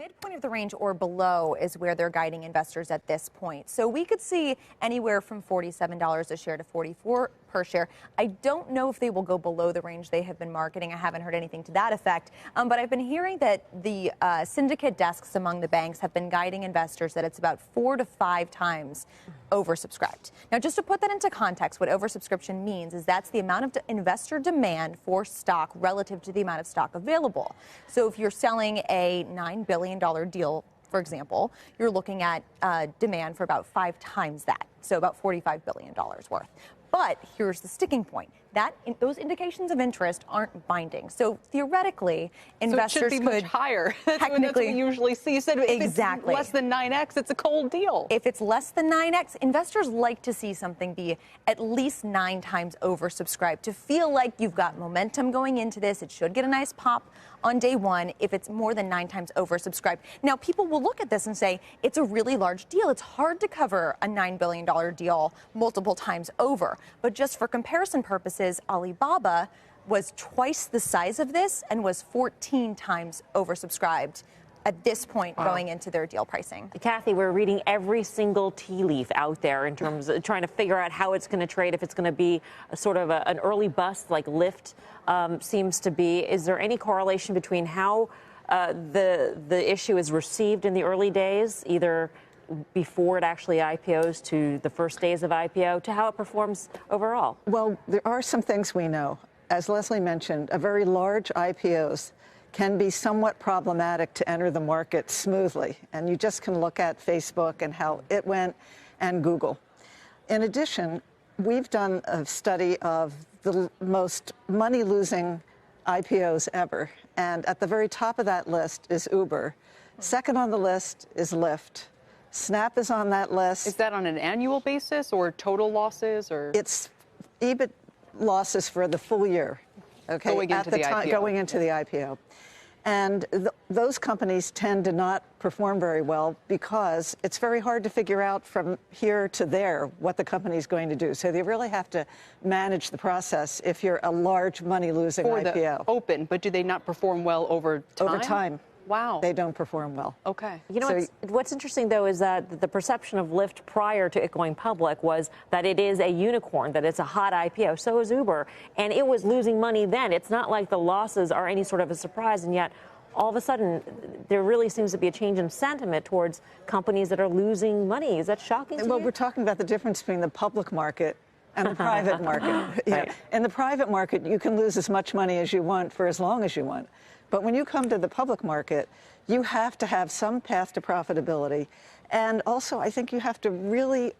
midpoint of the range or below is where they're guiding investors at this point. So we could see anywhere from $47 a share to $44 per share. I don't know if they will go below the range they have been marketing. I haven't heard anything to that effect. But I've been hearing that the syndicate desks among the banks have been guiding investors that it's about 4 to 5 times oversubscribed. Now, just to put that into context, what oversubscription means is that's the amount of investor demand for stock relative to the amount of stock available. So if you're selling a $9 billion deal, for example, you're looking at demand for about 5 times that, so about $45 billion worth. But here's the sticking point. Those indications of interest aren't binding. So theoretically, investors could much higher. Technically, that's what we usually see. You said exactly. If it's less than 9x, it's a cold deal. If it's less than 9x, investors like to see something be at least 9 times oversubscribed to feel like you've got momentum going into this. It should get a nice pop on day one if it's more than 9 times oversubscribed. Now, people will look at this and say, it's a really large deal. It's hard to cover a $9 billion deal multiple times over. But just for comparison purposes, Alibaba was twice the size of this and was 14 times oversubscribed at this point going into their deal pricing. Kathy, we're reading every single tea leaf out there in terms of trying to figure out how it's going to trade, if it's going to be a sort of an early bust like Lyft seems to be. Is there any correlation between how the issue is received in the early days, either before it actually IPOs to the first days of IPO, to how it performs overall? Well, there are some things we know. As Leslie mentioned, a very large IPOs can be somewhat problematic to enter the market smoothly. And you just can look at Facebook and how it went, and Google. In addition, we've done a study of the most money-losing IPOs ever. And at the very top of that list is Uber. Second on the list is Lyft. Snap is on that list. Is that on an annual basis or total losses? Or it's EBIT losses for the full year. Okay, going into the IPO. Going into the IPO. And those companies tend to not perform very well because it's very hard to figure out from here to there what the company is going to do. So they really have to manage the process if you're a large money-losing IPO. The open, but do they not perform well over time? Over time. Wow. They don't perform well. Okay. You know, what's interesting, though, is that the perception of Lyft prior to it going public was that it is a unicorn, that it's a hot IPO. So is Uber. And it was losing money then. It's not like the losses are any sort of a surprise. And yet, all of a sudden, there really seems to be a change in sentiment towards companies that are losing money. Is that shocking to you? Well, we're talking about the difference between the public market and the private market. Right. In the private market, you can lose as much money as you want for as long as you want. But when you come to the public market, you have to have some path to profitability. And also, I think you have to really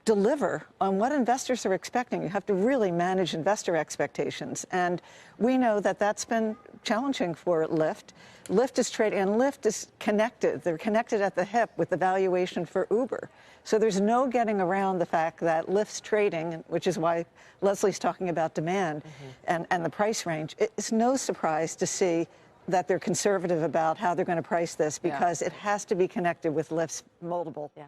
deliver on what investors are expecting. You have to really manage investor expectations. And we know that that's been challenging for Lyft. Lyft is trading, and Lyft is connected. They're connected at the hip with the valuation for Uber. So there's no getting around the fact that Lyft's trading, which is why Leslie's talking about demand and the price range. It's no surprise to see that they're conservative about how they're going to price this because it has to be connected with Lyft's multiple. Yeah.